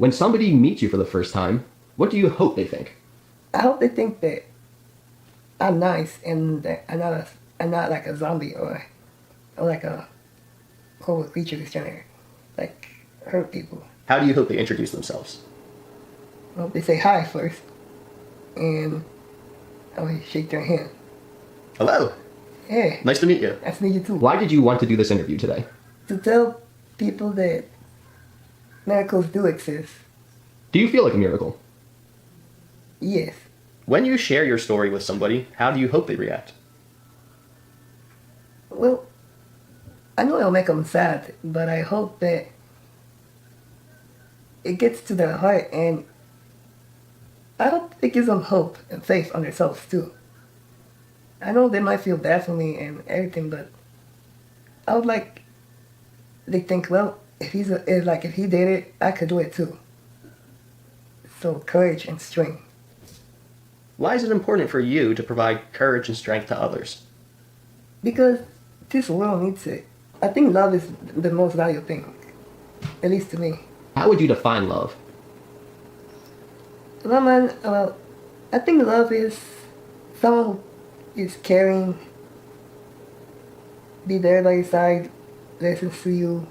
When somebody meets you for the first time, what do you hope they think? I hope they think that I'm nice and that I'm not like a zombie or like a horrible creature who's trying to like hurt people. How do you hope they introduce themselves? I hope they say hi first, and I always shake their hand. Hello. Hey, Nice to meet you. nice to meet you too. Why did you want to do this interview today? To tell people that miracles do exist. Do you feel like a miracle? Yes. When you share your story with somebody, how do you hope they react? Well, I know it'll make them sad, but I hope that it gets to their heart, and I hope it gives them hope and faith on themselves too. I know they might feel bad for me and everything, but I would like they think, well, if if he did it, I could do it too. So courage and strength. Why is it important for you to provide courage and strength to others? Because this world needs it. I think love is the most valuable thing, at least to me. How would you define love? Well, man, I think love is someone who is caring, be there by your side, listens to you,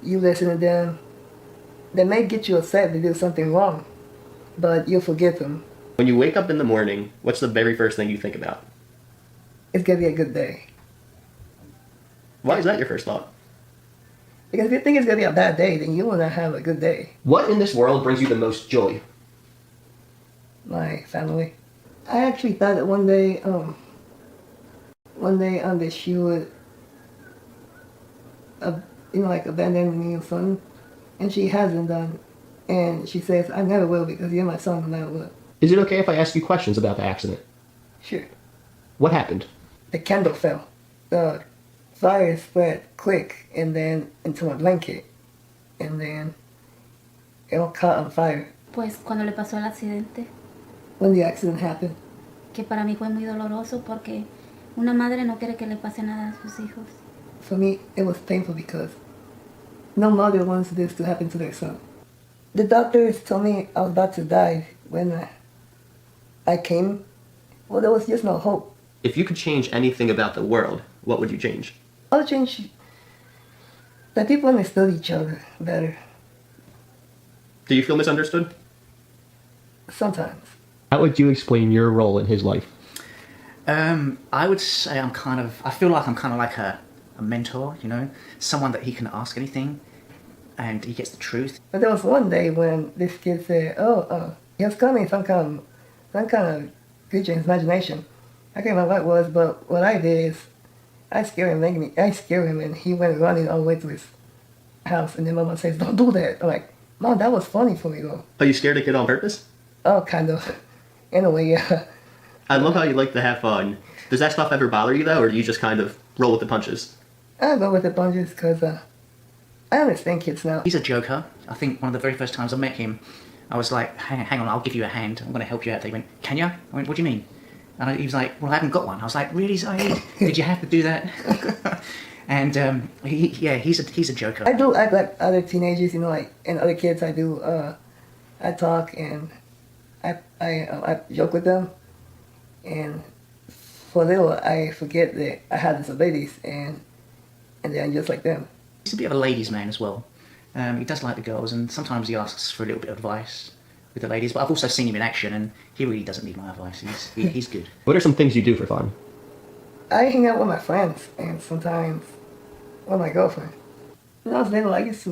you listen to them. They may get you upset if they do something wrong, but you'll forgive them. When you wake up in the morning, what's the very first thing you think about? It's gonna be a good day. Why is that your first thought? Because if you think it's gonna be a bad day, then you will not have a good day. What in this world brings you the most joy? My family. I actually thought that one day that she would, like abandon me or something, and she hasn't done. And she says, I never will because you're my son no matter what. Is it okay if I ask you questions about the accident? Sure. What happened? The candle fell. The fire spread quick and then into my blanket. And then it all caught on fire. Pues cuando le pasó el accidente, When the accident happened, que para mí fue muy doloroso porque una madre no quiere que le pase nada a sus hijos. for me, it was painful because no mother wants this to happen to their son. The doctors told me I was about to die when I came. Well, there was just no hope. If you could change anything about the world, what would you change? I would change that people understood each other better Do you feel misunderstood? sometimes. How would you explain your role in his life? I would say I feel like I'm kind of like a mentor, someone that he can ask anything and he gets the truth. But there was one day when this kid said, he was coming some kind of creature in his imagination. I can't remember what it was, but what I did is I scared him and he went running all the way to his house, and then Mama says, don't do that. I'm like, Mom, that was funny for me though. Are you scared a kid on purpose? Oh, kind of. In a way, yeah. I love how you like to have fun. Does that stuff ever bother you though, or do you just kind of roll with the punches? I go with the punches because I understand kids now. He's a joker. I think one of the very first times I met him, I was like, hang on, I'll give you a hand. I'm going to help you out. He went, can you? I went, what do you mean? And he was like, well, I haven't got one. I was like, really, Zaid? Did you have to do that? And he's a joker. I do act like other teenagers, and other kids. I talk and I joke with them, and for a little I forget that I have disabilities and then I'm just like them. He's a bit of a ladies' man as well. He does like the girls, and sometimes he asks for a little bit of advice with the ladies. But I've also seen him in action, and he really doesn't need my advice. He's good. What are some things you do for fun? I hang out with my friends and sometimes with my girlfriend. When I was little, I used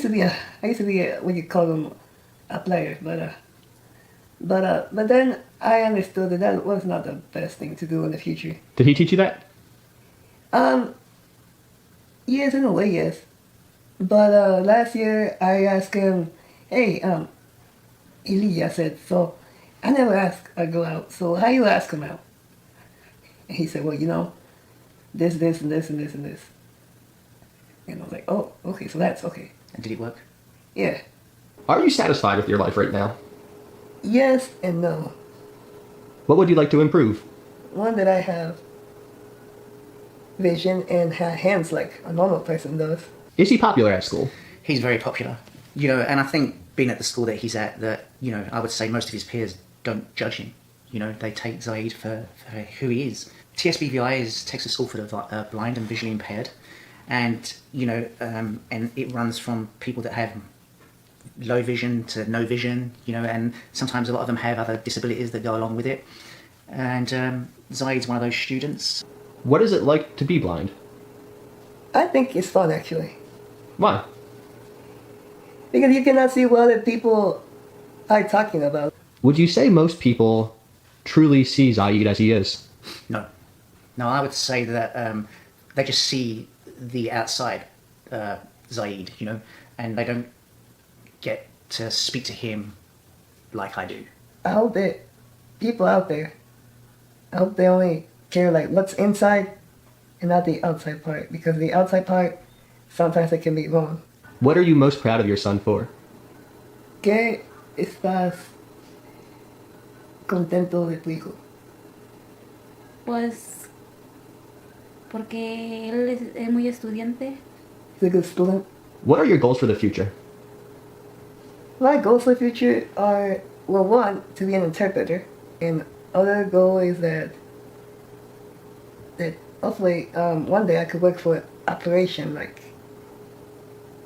to be a what you call them, a player, but then I understood that was not the best thing to do in the future. Did he teach you that? Yes, in a way, yes. But last year I asked him, hey, Eli, I said, so I never ask a girl out, so how you ask him out? And he said, well, this, and this, and this, and this. And I was like, oh, okay, so that's okay. And did it work? Yeah. Are you satisfied with your life right now? Yes and no. What would you like to improve? One, that I have vision and have hands like a normal person does. Is he popular at school? He's very popular. You know, and I think being at the school that he's at, that, you know, I would say most of his peers don't judge him. You know, they take Zaid for who he is. TSBVI is Texas School for the Blind and Visually Impaired, and you know, and it runs from people that have low vision to no vision, you know, and sometimes a lot of them have other disabilities that go along with it. And Zaid's one of those students. What is it like to be blind? I think it's fun actually. Why? Because you cannot see what other people are talking about. Would you say most people truly see Zaid as he is? No, I would say that they just see the outside Zaid, you know, and they don't get to speak to him like I do. I hope that people out there, I hope they only care like what's inside and not the outside part, because the outside part, sometimes it can be wrong. What are you most proud of your son for? ¿Qué estás contento de tu hijo? Pues porque él es muy estudiante. He's a good student. What are your goals for the future? My goals for the future are, well, one, to be an interpreter, and other goal is that hopefully one day I could work for operation like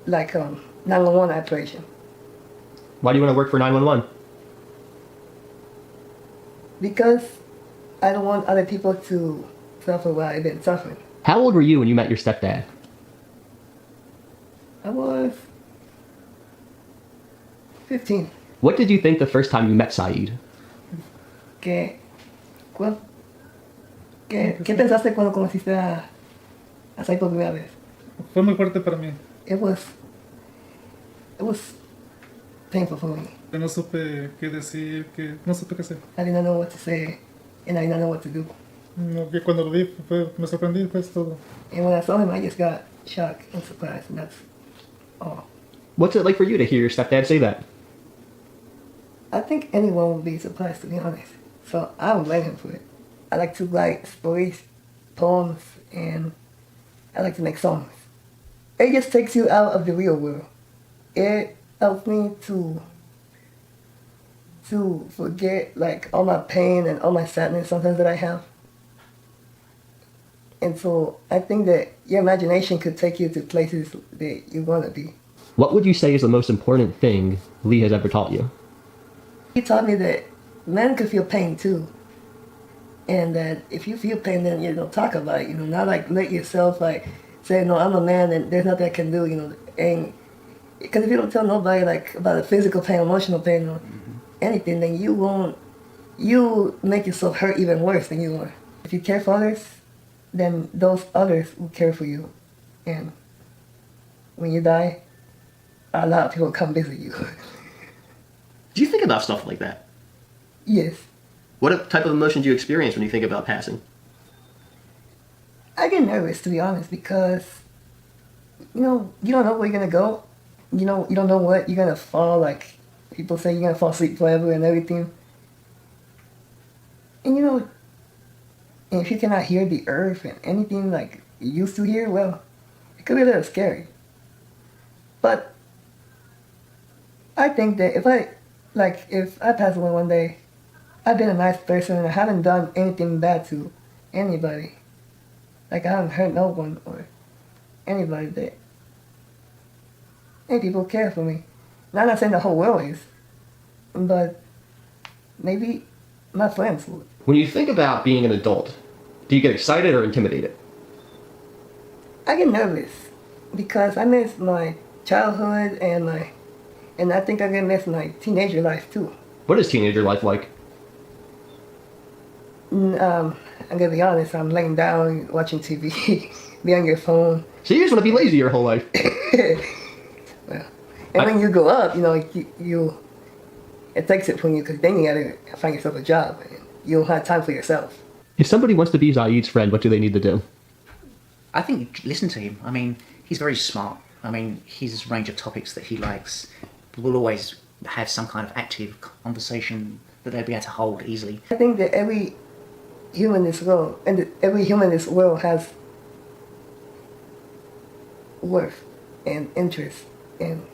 911 operation. Why do you want to work for 911? Because I don't want other people to suffer what I've been suffering. How old were you when you met your stepdad? I was 15. What did you think the first time you met Zaid? ¿Qué pensaste cuando conociste a Sai por primera vez? Fue muy fuerte para mí. It was painful for me. Que no supe qué decir, que no supe qué hacer. I didn't know what to say, and I didn't know what to do. No, que cuando lo vi me sorprendí, pues todo. And when I saw him, I just got shocked and surprised, and that's all. What's it like for you to hear your stepdad say that? I think anyone would be surprised, to be honest. So I don't blame him for it. I like to write stories, poems, and I like to make songs. It just takes you out of the real world. It helps me to forget like all my pain and all my sadness sometimes that I have. And so I think that your imagination could take you to places that you want to be. What would you say is the most important thing Lee has ever taught you? He taught me that men could feel pain too. And that if you feel pain, then, you know, talk about it, you know, not like let yourself like say, no, I'm a man and there's nothing I can do, you know. And because if you don't tell nobody like about the physical pain, emotional pain, or anything, then you make yourself hurt even worse than you are. If you care for others, then those others will care for you. And when you die, a lot of people come visit you. Do you think about stuff like that? Yes. What type of emotion do you experience when you think about passing? I get nervous, to be honest, because, you know, you don't know where you're going to go. You know, you don't know what you're going to fall, like, people say you're going to fall asleep forever and everything. And, you know, and if you cannot hear the earth and anything like you used to hear, well, it could be a little scary. But I think that if I pass away one day, I've been a nice person and I haven't done anything bad to anybody. Like, I haven't hurt no one or anybody that any people care for me. Now, I'm not saying the whole world is, but maybe my friends would. When you think about being an adult, do you get excited or intimidated? I get nervous because I miss my childhood and I think I'm gonna miss my teenager life too. What is teenager life like? I'm gonna be honest, I'm laying down watching TV, be on your phone. So you just want to be lazy your whole life. Well, and when you grow up, you know, it takes it from you because then you gotta find yourself a job and you don't have time for yourself. If somebody wants to be Zaid's friend, what do they need to do? I think listen to him. I mean, he's very smart. I mean, his range of topics that he likes will always have some kind of active conversation that they'll be able to hold easily. I think that every human in this world has worth and interest and